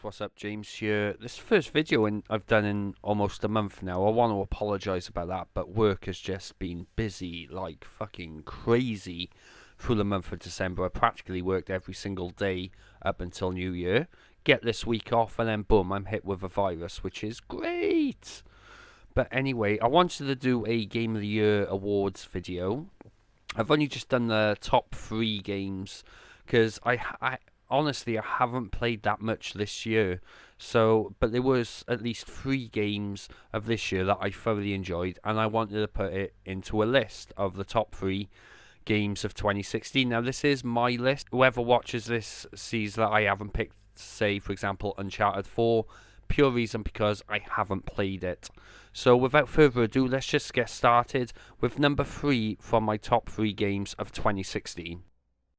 what's up? James here. This is the first video I've done in almost a month now. I want to apologise about that, but work has just been busy like fucking crazy through the month of December. I practically worked every single day up until New Year. Get this week off and then boom, I'm hit with a virus, which is great. But anyway, I wanted to do a Game of the Year awards video. I've only just done the top 3 games because I honestly, I haven't played that much this year. But there was at least 3 games of this year that I thoroughly enjoyed, and I wanted to put it into a list of the top 3 games of 2016. Now, this is my list. Whoever watches this sees that I haven't picked, say, for example, Uncharted 4. Pure reason because I haven't played it. So without further ado, let's just get started with number 3 from my top 3 games of 2016.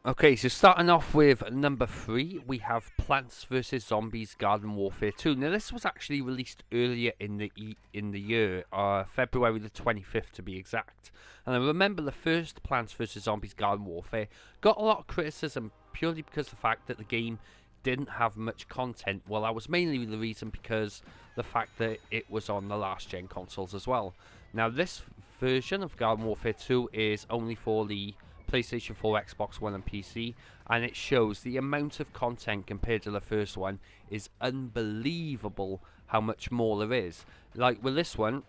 Okay, so starting off with number 3, we have Plants vs Zombies Garden Warfare 2. Now, this was actually released earlier in the year, February the 25th to be exact. And I remember the first Plants vs Zombies Garden Warfare got a lot of criticism purely because of the fact that the game didn't have much content. Well, that was mainly the reason because the fact that it was on the last gen consoles as well. Now, this version of Garden Warfare 2 is only for the PlayStation 4, Xbox One and PC, and it shows the amount of content compared to the first one is unbelievable how much more there is. Like with this one,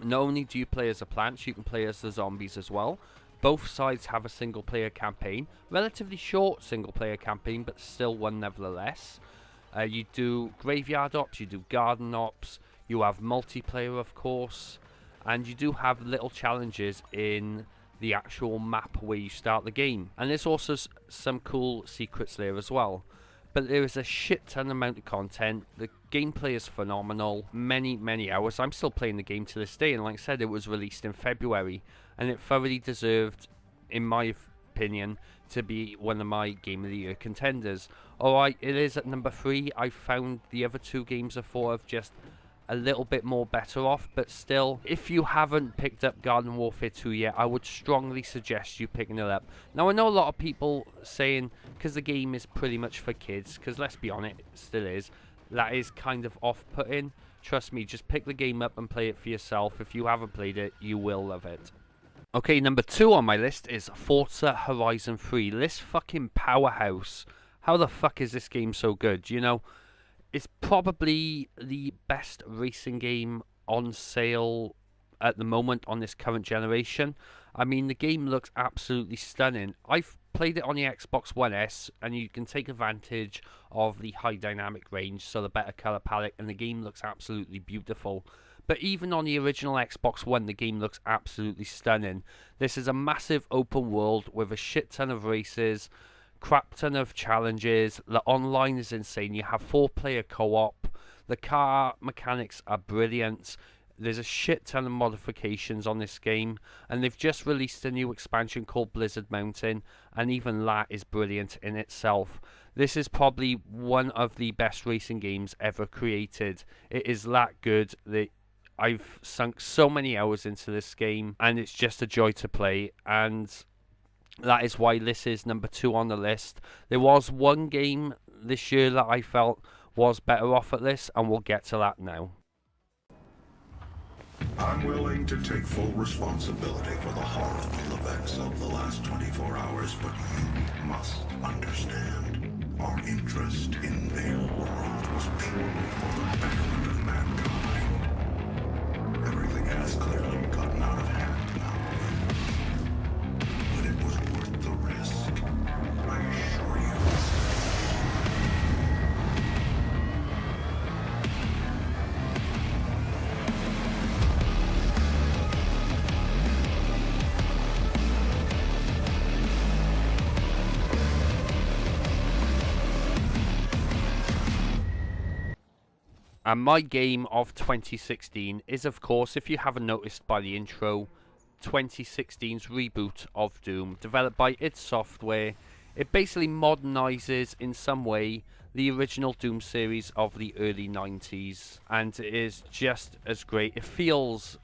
not only do you play as a plant, you can play as the zombies as well. Both sides have a single player campaign, relatively short single player campaign, but still one nevertheless. You do graveyard ops, you do garden ops, you have multiplayer of course, and you do have little challenges in the actual map where you start the game, and there's also some cool secrets there as well. But there is a shit ton amount of content. The gameplay is phenomenal. Many hours. I'm still playing the game to this day, and like I said, it was released in February, and it thoroughly deserved, in my opinion, to be one of my Game of the Year contenders. Alright, it is at number 3. I found the other 2 games I thought of just a little bit more better off, but still, if you haven't picked up Garden Warfare 2 yet, I would strongly suggest you picking it up. Now, I know a lot of people saying, because the game is pretty much for kids, because let's be honest, it still is, that is kind of off-putting. Trust me, just pick the game up and play it for yourself. If you haven't played it, you will love it. Okay, number 2 on my list is Forza Horizon 3. This fucking powerhouse. How the fuck is this game so good? You know, it's probably the best racing game on sale at the moment on this current generation. I mean, the game looks absolutely stunning. I've played it on the Xbox One S, and you can take advantage of the high dynamic range, so the better color palette, and the game looks absolutely beautiful. But even on the original Xbox One, the game looks absolutely stunning. This is a massive open world with a shit ton of races, crap ton of challenges. The online is insane. You have 4-player co-op. The car mechanics are brilliant. There's a shit ton of modifications on this game, and they've just released a new expansion called Blizzard Mountain, and even that is brilliant in itself. This is probably one of the best racing games ever created. It is that good. I've sunk so many hours into this game, and it's just a joy to play, and that is why this is number 2 on the list. There was one game this year that I felt was better off at this, and we'll get to that now. I'm willing to take full responsibility for the horrible events of the last 24 hours, but you must understand, our interest in their world was purely for the betterment of mankind. Everything has clearly gotten out of hand now, but it was worth the risk, I assure you. And my game of 2016 is, of course, if you haven't noticed by the intro, 2016's reboot of Doom, developed by id Software. It basically modernizes in some way the original Doom series of the early 90s, and it is just as great. It feels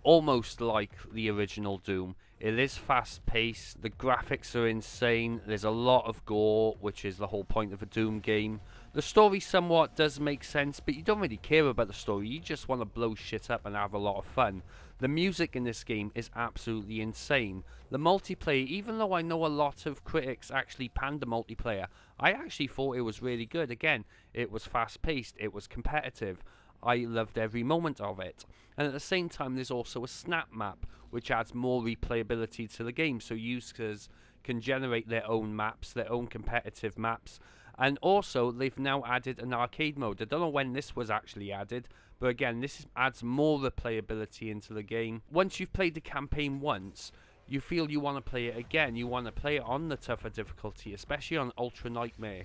almost like the original Doom. It is fast paced, the graphics are insane, there's a lot of gore, which is the whole point of a Doom game. The story somewhat does make sense, but you don't really care about the story, you just want to blow shit up and have a lot of fun. The music in this game is absolutely insane. The multiplayer, even though I know a lot of critics actually panned the multiplayer, I actually thought it was really good. Again, it was fast paced, it was competitive. I loved every moment of it. And at the same time, there's also a snap map, which adds more replayability to the game, so users can generate their own maps, their own competitive maps. And also, they've now added an arcade mode. I don't know when this was actually added, but again, this adds more replayability into the game. Once you've played the campaign once, you feel you want to play it again. You want to play it on the tougher difficulty, especially on Ultra Nightmare,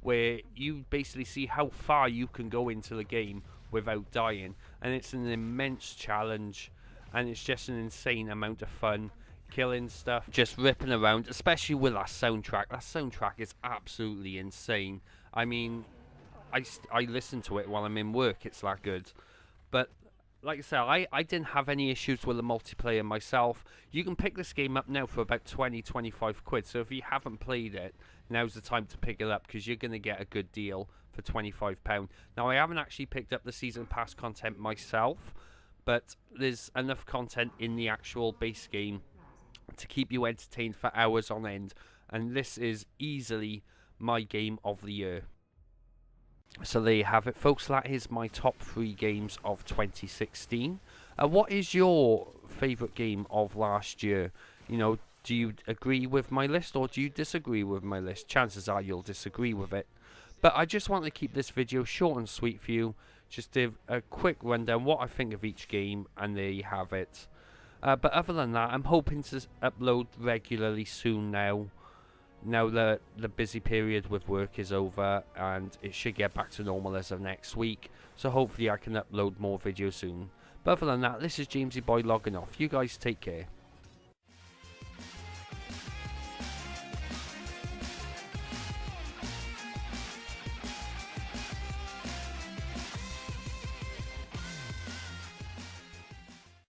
where you basically see how far you can go into the game without dying. And it's an immense challenge, and it's just an insane amount of fun. Killing stuff, just ripping around, especially with that soundtrack. That soundtrack is absolutely insane. I mean, I listen to it while I'm in work, it's that good. But like I said, I didn't have any issues with the multiplayer myself. You can pick this game up now for about 20-25 quid, so if you haven't played it, now's the time to pick it up, because you're going to get a good deal for £25. Now, I haven't actually picked up the season pass content myself, but there's enough content in the actual base game to keep you entertained for hours on end, and this is easily my game of the year. So there you have it, folks. That is my top 3 games of 2016. What is your favourite game of last year? You know, do you agree with my list or do you disagree with my list? Chances are you'll disagree with it. But I just want to keep this video short and sweet for you. Just give a quick rundown what I think of each game, and there you have it. But other than that, I'm hoping to upload regularly soon now. Now that the busy period with work is over, and it should get back to normal as of next week. So hopefully I can upload more videos soon. But other than that, this is Jamesy Boy logging off. You guys take care.